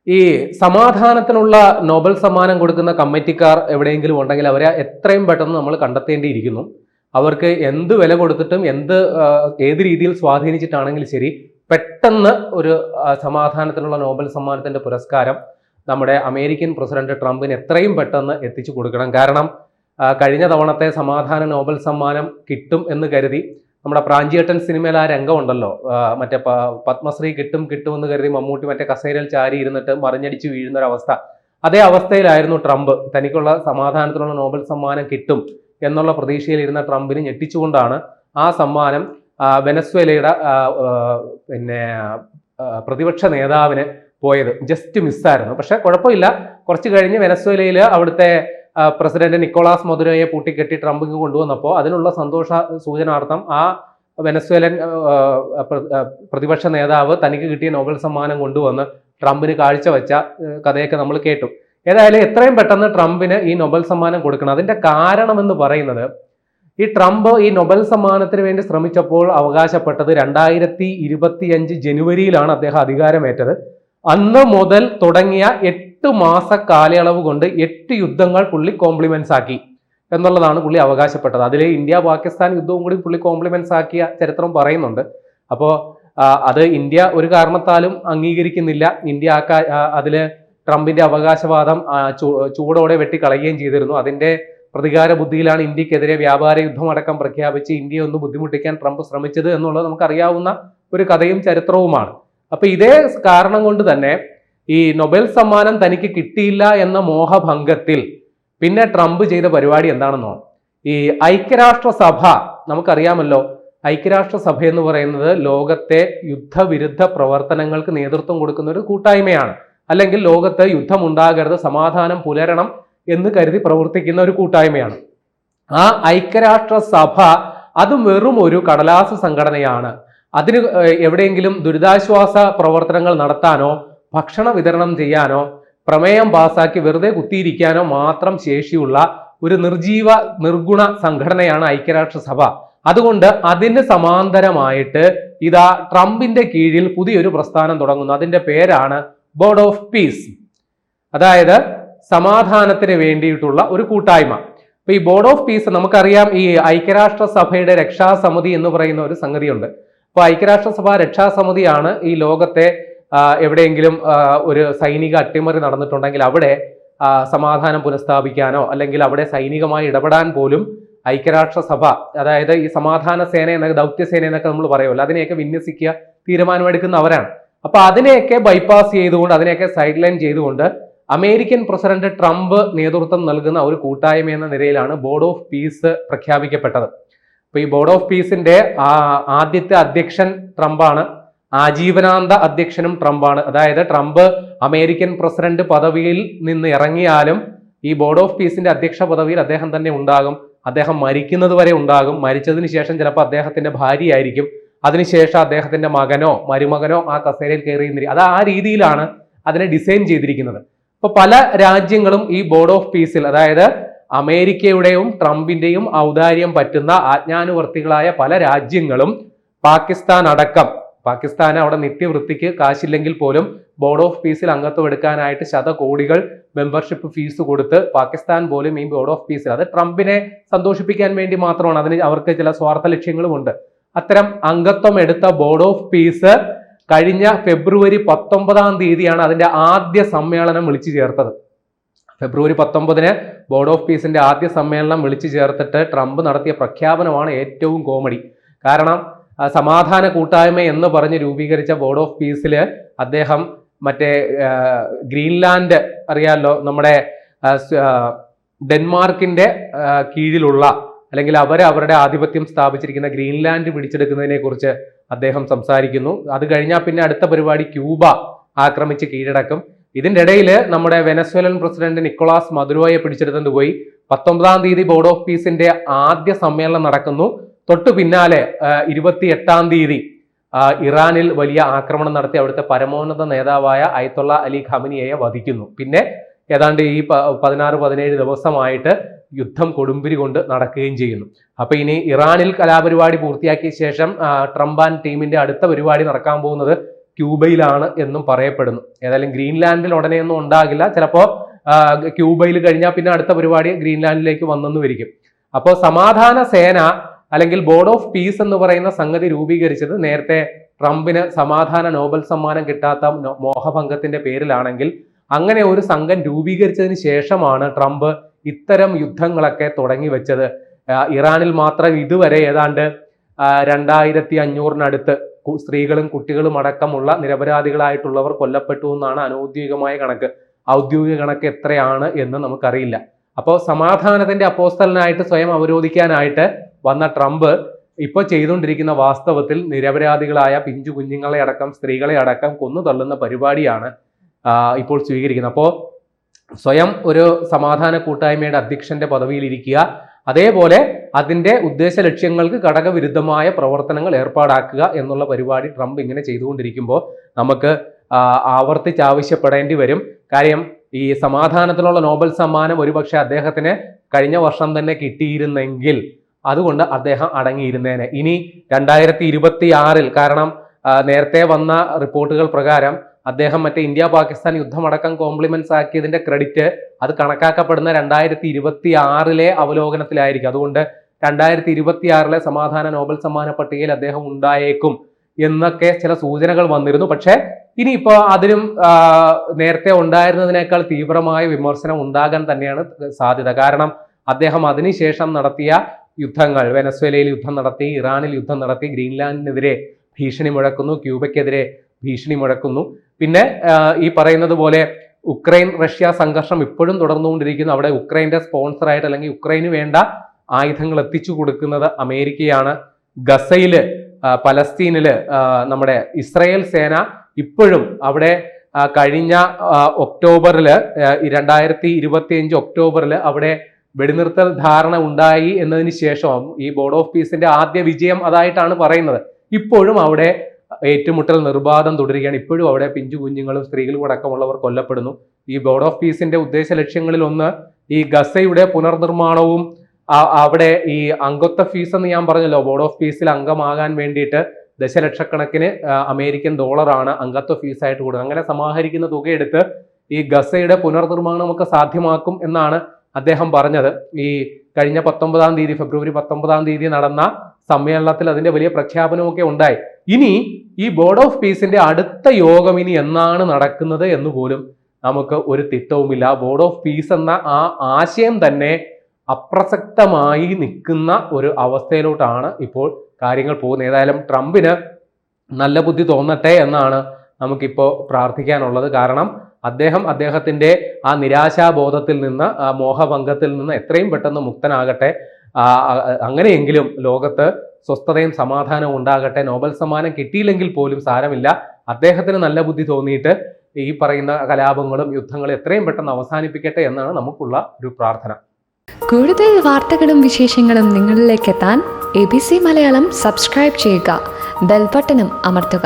ഈ സമാധാനത്തിനുള്ള നോബൽ സമ്മാനം കൊടുക്കുന്ന കമ്മിറ്റിക്കാർ എവിടെയെങ്കിലും ഉണ്ടെങ്കിൽ അവരെ എത്രയും പെട്ടെന്ന് നമ്മൾ കണ്ടെത്തേണ്ടിയിരിക്കുന്നു. അവർക്ക് എന്ത് വില കൊടുത്തിട്ടും ഏത് രീതിയിൽ സ്വാധീനിച്ചിട്ടാണെങ്കിലും ശരി, പെട്ടെന്ന് ഒരു സമാധാനത്തിനുള്ള നോബൽ സമ്മാനത്തിന്റെ പുരസ്കാരം നമ്മുടെ അമേരിക്കൻ പ്രസിഡന്റ് ട്രംപിന് എത്രയും പെട്ടെന്ന് എത്തിച്ചു കൊടുക്കണം. കാരണം കഴിഞ്ഞ തവണത്തെ സമാധാന നോബൽ സമ്മാനം കിട്ടും എന്ന് കരുതി നമ്മുടെ പ്രാഞ്ചിയേട്ടൻ സിനിമയിൽ ആ രംഗമുണ്ടല്ലോ, മറ്റേ പത്മശ്രീ കിട്ടുമെന്ന് കരുതി മമ്മൂട്ടി മറ്റേ കസേരയിൽ ചാരി ഇരുന്നിട്ട് മറിഞ്ഞടിച്ച് വീഴുന്ന ഒരു അവസ്ഥ. അതേ അവസ്ഥയിലായിരുന്നു ട്രംപ്. തനിക്കുള്ള സമാധാനത്തിനുള്ള നോബൽ സമ്മാനം കിട്ടും എന്നുള്ള പ്രതീക്ഷയിൽ ഇരുന്ന ട്രംപിന് ഞെട്ടിച്ചുകൊണ്ടാണ് ആ സമ്മാനം വെനസ്വേലയുടെ പ്രതിപക്ഷ നേതാവിന് പോയത്. ജസ്റ്റ് മിസ്സായിരുന്നു. പക്ഷെ കുഴപ്പമില്ല, കുറച്ച് കഴിഞ്ഞ് വെനസ്വേലയിൽ അവിടുത്തെ പ്രസിഡന്റ് നിക്കോളാസ് മദുരോയെ പൂട്ടിക്കെട്ടി ട്രംപിന് കൊണ്ടുവന്നപ്പോൾ അതിനുള്ള സന്തോഷ സൂചനാർത്ഥം ആ വെനസ്വേലൻ പ്രതിപക്ഷ നേതാവ് തനിക്ക് കിട്ടിയ നോബൽ സമ്മാനം കൊണ്ടുവന്ന് ട്രംപിന് കാഴ്ചവെച്ച കഥയൊക്കെ നമ്മൾ കേട്ടു. ഏതായാലും എത്രയും പെട്ടെന്ന് ട്രംപിന് ഈ നൊബൽ സമ്മാനം കൊടുക്കണം. അതിന്റെ കാരണം എന്ന് പറയുന്നത്, ഈ ട്രംപ് ഈ നൊബൽ സമ്മാനത്തിന് വേണ്ടി ശ്രമിച്ചപ്പോൾ അവകാശപ്പെട്ടത് 2025 ജനുവരിയിലാണ് അദ്ദേഹം അധികാരമേറ്റത്. അന്ന് മുതൽ തുടങ്ങിയ 8 മാസ കാലയളവ് കൊണ്ട് 8 യുദ്ധങ്ങൾ പുള്ളി കോംപ്ലിമെന്റ്സ് ആക്കി എന്നുള്ളതാണ് പുള്ളി അവകാശപ്പെട്ടത്. അതിൽ ഇന്ത്യ പാകിസ്ഥാൻ യുദ്ധവും കൂടി പുള്ളി കോംപ്ലിമെന്റ്സ് ആക്കിയ ചരിത്രം പറയുന്നുണ്ട്. അപ്പോൾ അത് ഇന്ത്യ ഒരു കാരണത്താലും അംഗീകരിക്കുന്നില്ല. ഇന്ത്യ അതില് ട്രംപിന്റെ അവകാശവാദം ചൂടോടെ വെട്ടിക്കളയുകയും ചെയ്തിരുന്നു. അതിന്റെ പ്രതികാര ബുദ്ധിയിലാണ് ഇന്ത്യക്കെതിരെ വ്യാപാര യുദ്ധം അടക്കം പ്രഖ്യാപിച്ച് ഇന്ത്യയെ ഒന്ന് ബുദ്ധിമുട്ടിക്കാൻ ട്രംപ് ശ്രമിച്ചത് എന്നുള്ളത് നമുക്കറിയാവുന്ന ഒരു കഥയും ചരിത്രവുമാണ്. അപ്പൊ ഇതേ കാരണം കൊണ്ട് തന്നെ ഈ നൊബേൽ സമ്മാനം തനിക്ക് കിട്ടിയില്ല എന്ന മോഹഭംഗത്തിൽ പിന്നെ ട്രംപ് ചെയ്ത പരിപാടി എന്താണെന്നോ, ഈ ഐക്യരാഷ്ട്രസഭ നമുക്കറിയാമല്ലോ. ഐക്യരാഷ്ട്രസഭ എന്ന് പറയുന്നത് ലോകത്തെ യുദ്ധവിരുദ്ധ പ്രവർത്തനങ്ങൾക്ക് നേതൃത്വം കൊടുക്കുന്ന ഒരു കൂട്ടായ്മയാണ്. അല്ലെങ്കിൽ ലോകത്ത് യുദ്ധം ഉണ്ടാകരുത്, സമാധാനം പുലരണം എന്ന് കരുതി പ്രവർത്തിക്കുന്ന ഒരു കൂട്ടായ്മയാണ്. ആ ഐക്യരാഷ്ട്രസഭ അത് വെറും ഒരു കടലാസ് സംഘടനയാണ്. അതിന് എവിടെയെങ്കിലും ദുരിതാശ്വാസ പ്രവർത്തനങ്ങൾ നടത്താനോ ഭക്ഷണ വിതരണം ചെയ്യാനോ പ്രമേയം പാസാക്കി വെറുതെ കുത്തിയിരിക്കാനോ മാത്രം ശേഷിയുള്ള ഒരു നിർഗുണ സംഘടനയാണ് ഐക്യരാഷ്ട്രസഭ. അതുകൊണ്ട് അതിന് സമാന്തരമായിട്ട് ഇതാ ട്രംപിന്റെ കീഴിൽ പുതിയൊരു പ്രസ്ഥാനം തുടങ്ങുന്നു. അതിന്റെ പേരാണ് ബോർഡ് ഓഫ് പീസ്, അതായത് സമാധാനത്തിന് വേണ്ടിയിട്ടുള്ള ഒരു കൂട്ടായ്മ. അപ്പൊ ഈ ബോർഡ് ഓഫ് പീസ് നമുക്കറിയാം, ഈ ഐക്യരാഷ്ട്രസഭയുടെ രക്ഷാസമിതി എന്ന് പറയുന്ന ഒരു സംഗതിയുണ്ട്. അപ്പൊ ഐക്യരാഷ്ട്രസഭ രക്ഷാസമിതിയാണ് ഈ ലോകത്തെ എവിടെയെങ്കിലും ഒരു സൈനിക അട്ടിമറി നടന്നിട്ടുണ്ടെങ്കിൽ അവിടെ സമാധാനം പുനഃസ്ഥാപിക്കാനോ അല്ലെങ്കിൽ അവിടെ സൈനികമായി ഇടപെടാൻ പോലും ഐക്യരാഷ്ട്രസഭ, അതായത് ഈ സമാധാന സേന എന്നൊക്കെ ദൗത്യസേന എന്നൊക്കെ നമ്മൾ പറയുമല്ലോ, അതിനെയൊക്കെ വിന്യസിക്കുക തീരുമാനമെടുക്കുന്നവരാണ്. അപ്പൊ അതിനെയൊക്കെ ബൈപ്പാസ് ചെയ്തുകൊണ്ട്, അതിനെയൊക്കെ സൈഡ് ലൈൻ ചെയ്തുകൊണ്ട് അമേരിക്കൻ പ്രസിഡന്റ് ട്രംപ് നേതൃത്വം നൽകുന്ന ഒരു കൂട്ടായ്മ എന്ന നിലയിലാണ് ബോർഡ് ഓഫ് പീസ് പ്രഖ്യാപിക്കപ്പെട്ടത്. അപ്പൊ ഈ ബോർഡ് ഓഫ് പീസിന്റെ ആദ്യത്തെ അധ്യക്ഷൻ ട്രംപാണ്, ആജീവനാന്ത അധ്യക്ഷനും ട്രംപാണ്. അതായത് ട്രംപ് അമേരിക്കൻ പ്രസിഡന്റ് പദവിയിൽ നിന്ന് ഇറങ്ങിയാലും ഈ ബോർഡ് ഓഫ് പീസിന്റെ അധ്യക്ഷ പദവിയിൽ അദ്ദേഹം തന്നെ ഉണ്ടാകും. അദ്ദേഹം മരിക്കുന്നത് വരെ ഉണ്ടാകും. മരിച്ചതിന് ശേഷം ചിലപ്പോൾ അദ്ദേഹത്തിന്റെ ഭാര്യയായിരിക്കും, അതിനുശേഷം അദ്ദേഹത്തിന്റെ മകനോ മരുമകനോ ആ കസേരയിൽ കയറിയിരുന്നിരിക്കും. അത് ആ രീതിയിലാണ് അതിനെ ഡിസൈൻ ചെയ്തിരിക്കുന്നത്. അപ്പൊ പല രാജ്യങ്ങളും ഈ ബോർഡ് ഓഫ് പീസിൽ, അതായത് അമേരിക്കയുടെയും ട്രംപിന്റെയും ഔദാര്യം പറ്റുന്ന ആജ്ഞാനുവർത്തികളായ പല രാജ്യങ്ങളും, പാകിസ്ഥാൻ അടക്കം, പാകിസ്ഥാന് അവിടെ നിത്യവൃത്തിക്ക് കാശില്ലെങ്കിൽ പോലും ബോർഡ് ഓഫ് പീസിൽ അംഗത്വം എടുക്കാനായിട്ട് ശതകോടികൾ മെമ്പർഷിപ്പ് ഫീസ് കൊടുത്ത് പാകിസ്ഥാൻ പോലും ഈ ബോർഡ് ഓഫ് പീസിൽ, അത് ട്രംപിനെ സന്തോഷിപ്പിക്കാൻ വേണ്ടി മാത്രമാണ്, അതിന് അവർക്ക് ചില സ്വാർത്ഥ ലക്ഷ്യങ്ങളുമുണ്ട്. അത്തരം അംഗത്വം എടുത്ത ബോർഡ് ഓഫ് പീസ് കഴിഞ്ഞ ഫെബ്രുവരി 19 അതിന്റെ ആദ്യ സമ്മേളനം വിളിച്ചു ചേർത്തത്. ഫെബ്രുവരി 19 ബോർഡ് ഓഫ് പീസിന്റെ ആദ്യ സമ്മേളനം വിളിച്ചു ചേർത്തിട്ട് ട്രംപ് നടത്തിയ പ്രഖ്യാപനമാണ് ഏറ്റവും കോമഡി. കാരണം സമാധാന കൂട്ടായ്മ എന്ന് പറഞ്ഞ് രൂപീകരിച്ച ബോർഡ് ഓഫ് പീസിൽ അദ്ദേഹം മറ്റേ ഗ്രീൻലാൻഡ് അറിയാമല്ലോ, നമ്മുടെ ഡെൻമാർക്കിന്റെ കീഴിലുള്ള അല്ലെങ്കിൽ അവരുടെ ആധിപത്യം സ്ഥാപിച്ചിരിക്കുന്ന ഗ്രീൻലാൻഡ് പിടിച്ചെടുക്കുന്നതിനെ കുറിച്ച് അദ്ദേഹം സംസാരിക്കുന്നു. അത് കഴിഞ്ഞാൽ പിന്നെ അടുത്ത പരിപാടി ക്യൂബ ആക്രമിച്ച് കീഴടക്കും. ഇതിന്റെ ഇടയിൽ നമ്മുടെ വെനസ്വേലൻ പ്രസിഡന്റ് നിക്കോളാസ് മദുരോയെ പിടിച്ചെടുത്തുകൊണ്ട് പോയി. 19 ബോർഡ് ഓഫ് പീസിന്റെ ആദ്യ സമ്മേളനം നടക്കുന്നു. തൊട്ടു പിന്നാലെ 28 ഇറാനിൽ വലിയ ആക്രമണം നടത്തി അവിടുത്തെ പരമോന്നത നേതാവായ അയത്തുള്ള അലി ഖമനിയെ വധിക്കുന്നു. പിന്നെ ഏതാണ്ട് ഈ 16-17 ദിവസമായിട്ട് യുദ്ധം കൊടുമ്പിരി കൊണ്ട് നടക്കുകയും ചെയ്യുന്നു. അപ്പൊ ഇനി ഇറാനിൽ കലാപരിപാടി പൂർത്തിയാക്കിയ ശേഷം ട്രംപ് ആൻഡ് ടീമിന്റെ അടുത്ത പരിപാടി നടക്കാൻ പോകുന്നത് ക്യൂബയിലാണ് എന്നും പറയപ്പെടുന്നു. ഏതായാലും ഗ്രീൻലാൻഡിൽ ഉടനെയൊന്നും ഉണ്ടാകില്ല, ചിലപ്പോൾ ക്യൂബയിൽ കഴിഞ്ഞാൽ പിന്നെ അടുത്ത പരിപാടി ഗ്രീൻലാൻഡിലേക്ക് വന്നെന്നും ഇരിക്കും. അപ്പോൾ സമാധാന സേന അല്ലെങ്കിൽ ബോർഡ് ഓഫ് പീസ് എന്ന് പറയുന്ന സംഗതി രൂപീകരിച്ചത് നേരത്തെ ട്രംപിന് സമാധാന നോബൽ സമ്മാനം കിട്ടാത്ത മോഹഭംഗത്തിന്റെ പേരിലാണെങ്കിൽ അങ്ങനെ ഒരു സംഘം രൂപീകരിച്ചതിന് ശേഷമാണ് ട്രംപ് ഇത്തരം യുദ്ധങ്ങളൊക്കെ തുടങ്ങി വെച്ചത്. ഇറാനിൽ മാത്രം ഇതുവരെ ഏതാണ്ട് 2500-നടുത്ത് സ്ത്രീകളും കുട്ടികളും അടക്കമുള്ള നിരപരാധികളായിട്ടുള്ളവർ കൊല്ലപ്പെട്ടു എന്നാണ് അനൗദ്യോഗികമായ കണക്ക്. ഔദ്യോഗിക കണക്ക് എത്രയാണ് എന്ന് നമുക്കറിയില്ല. അപ്പോൾ സമാധാനത്തിന്റെ അപ്പോസ്തലനായിട്ട് സ്വയം അവരോധിക്കാനായിട്ട് വന്ന ട്രംപ് ഇപ്പോൾ ചെയ്തുകൊണ്ടിരിക്കുന്ന വാസ്തവത്തിൽ നിരപരാധികളായ പിഞ്ചു കുഞ്ഞുങ്ങളെ അടക്കം സ്ത്രീകളെ അടക്കം കൊന്നു തള്ളുന്ന പരിപാടിയാണ് ഇപ്പോൾ സ്വീകരിക്കുന്നത്. അപ്പോൾ സ്വയം ഒരു സമാധാന കൂട്ടായ്മയുടെ അധ്യക്ഷന്റെ പദവിയിൽ ഇരിക്കുക, അതേപോലെ അതിന്റെ ഉദ്ദേശ ലക്ഷ്യങ്ങൾക്ക് ഘടകവിരുദ്ധമായ പ്രവർത്തനങ്ങൾ ഏർപ്പാടാക്കുക എന്നുള്ള പരിപാടി ട്രംപ് ഇങ്ങനെ ചെയ്തുകൊണ്ടിരിക്കുമ്പോൾ നമുക്ക് ആവർത്തിച്ചാവശ്യപ്പെടേണ്ടി വരും. കാര്യം ഈ സമാധാനത്തിനുള്ള നോബൽ സമ്മാനം ഒരുപക്ഷെ അദ്ദേഹത്തിന് കഴിഞ്ഞ വർഷം തന്നെ കിട്ടിയിരുന്നെങ്കിൽ അതുകൊണ്ട് അദ്ദേഹം അടങ്ങിയിരുന്നേനെ. ഇനി 2026-ൽ, കാരണം നേരത്തെ വന്ന റിപ്പോർട്ടുകൾ പ്രകാരം അദ്ദേഹം മറ്റേ ഇന്ത്യ പാകിസ്ഥാൻ യുദ്ധമടക്കം കോംപ്ലിമെന്റ്സ് ആക്കിയതിന്റെ ക്രെഡിറ്റ് അത് കണക്കാക്കപ്പെടുന്ന 2026-ലെ അവലോകനത്തിലായിരിക്കും. അതുകൊണ്ട് 2026-ലെ സമാധാന നോബൽ സമ്മാന പട്ടികയിൽ അദ്ദേഹം ഉണ്ടായേക്കും എന്നൊക്കെ ചില സൂചനകൾ വന്നിരുന്നു. പക്ഷേ ഇനിയിപ്പോ അതിനും നേരത്തെ ഉണ്ടായിരുന്നതിനേക്കാൾ തീവ്രമായ വിമർശനം ഉണ്ടാകാൻ തന്നെയാണ് സാധ്യത. കാരണം അദ്ദേഹം അതിനുശേഷം നടത്തിയ യുദ്ധങ്ങൾ, വെനസ്വേലയിൽ യുദ്ധം നടത്തി, ഇറാനിൽ യുദ്ധം നടത്തി, ഗ്രീൻലാൻഡിനെതിരെ ഭീഷണി മുഴക്കുന്നു, ക്യൂബയ്ക്കെതിരെ ഭീഷണി മുഴക്കുന്നു. പിന്നെ ഈ പറയുന്നത് പോലെ ഉക്രൈൻ റഷ്യ സംഘർഷം ഇപ്പോഴും തുടർന്നുകൊണ്ടിരിക്കുന്നു. അവിടെ ഉക്രൈന്റെ സ്പോൺസറായിട്ട് അല്ലെങ്കിൽ ഉക്രൈന് വേണ്ട ആയുധങ്ങൾ എത്തിച്ചു കൊടുക്കുന്നത് അമേരിക്കയാണ്. ഗസയില് പലസ്തീനില് നമ്മുടെ ഇസ്രായേൽ സേന ഇപ്പോഴും അവിടെ കഴിഞ്ഞ ഒക്ടോബറിൽ 2025 ഒക്ടോബറിൽ അവിടെ വെടിനിർത്തൽ ധാരണ ഉണ്ടായി എന്നതിന് ശേഷം ഈ ബോർഡ് ഓഫ് പീസിന്റെ ആദ്യ വിജയം അതായിട്ടാണ് പറയുന്നത്. ഇപ്പോഴും അവിടെ ഏറ്റുമുട്ടൽ നിർബാധം തുടരുകയാണ്. ഇപ്പോഴും അവിടെ പിഞ്ചു കുഞ്ഞുങ്ങളും സ്ത്രീകളും അടക്കമുള്ളവർ കൊല്ലപ്പെടുന്നു. ഈ ബോർഡ് ഓഫ് പീസിന്റെ ഉദ്ദേശ ലക്ഷ്യങ്ങളിൽ ഒന്ന് ഈ ഗസയുടെ പുനർനിർമ്മാണവും അവിടെ ഈ അംഗത്വ ഫീസ് എന്ന് ഞാൻ പറഞ്ഞല്ലോ, ബോർഡ് ഓഫ് പീസിൽ അംഗമാകാൻ വേണ്ടിയിട്ട് ദശലക്ഷക്കണക്കിന് അമേരിക്കൻ ഡോളറാണ് അംഗത്വ ഫീസായിട്ട് കൊടുക്കുന്നത്. അങ്ങനെ സമാഹരിക്കുന്ന തുകയെടുത്ത് ഈ ഗസയുടെ പുനർനിർമ്മാണമൊക്കെ സാധ്യമാക്കും എന്നാണ് അദ്ദേഹം പറഞ്ഞത്. ഈ കഴിഞ്ഞ ഫെബ്രുവരി 19 നടന്ന സമ്മേളനത്തിൽ അതിന്റെ വലിയ പ്രഖ്യാപനമൊക്കെ ഉണ്ടായി. ഇനി ഈ ബോർഡ് ഓഫ് പീസിന്റെ അടുത്ത യോഗം ഇനി എന്നാണ് നടക്കുന്നത് എന്ന് പോലും നമുക്ക് ഒരു തിട്ടവുമില്ല. ബോർഡ് ഓഫ് പീസ് എന്ന ആ ആശയം തന്നെ അപ്രസക്തമായി നിൽക്കുന്ന ഒരു അവസ്ഥയിലോട്ടാണ് ഇപ്പോൾ കാര്യങ്ങൾ പോകുന്നത്. ഏതായാലും ട്രംപിന് നല്ല ബുദ്ധി തോന്നട്ടെ എന്നാണ് നമുക്കിപ്പോൾ പ്രാർത്ഥിക്കാനുള്ളത്. കാരണം അദ്ദേഹത്തിന്റെ ആ നിരാശാബോധത്തിൽ നിന്ന്, ആ മോഹഭംഗത്തിൽ നിന്ന് എത്രയും പെട്ടെന്ന് മുക്തനാകട്ടെ. അങ്ങനെയെങ്കിലും ലോകത്ത് സ്വസ്ഥതയും സമാധാനവും ഉണ്ടാകട്ടെ. നോബൽ സമ്മാനം കിട്ടിയില്ലെങ്കിൽ പോലും സാരമില്ല, അദ്ദേഹത്തിന് നല്ല ബുദ്ധി തോന്നിയിട്ട് ഈ പറയുന്ന കലാപങ്ങളും യുദ്ധങ്ങളും എത്രയും പെട്ടെന്ന് അവസാനിപ്പിക്കട്ടെ എന്നാണ് നമുക്കുള്ള ഒരു പ്രാർത്ഥന. കൂടുതൽ വാർത്തകളും വിശേഷങ്ങളും നിങ്ങളിലേക്ക് എത്താൻ ABC മലയാളം സബ്സ്ക്രൈബ് ചെയ്യുക, ബെൽ ബട്ടണും അമർത്തുക.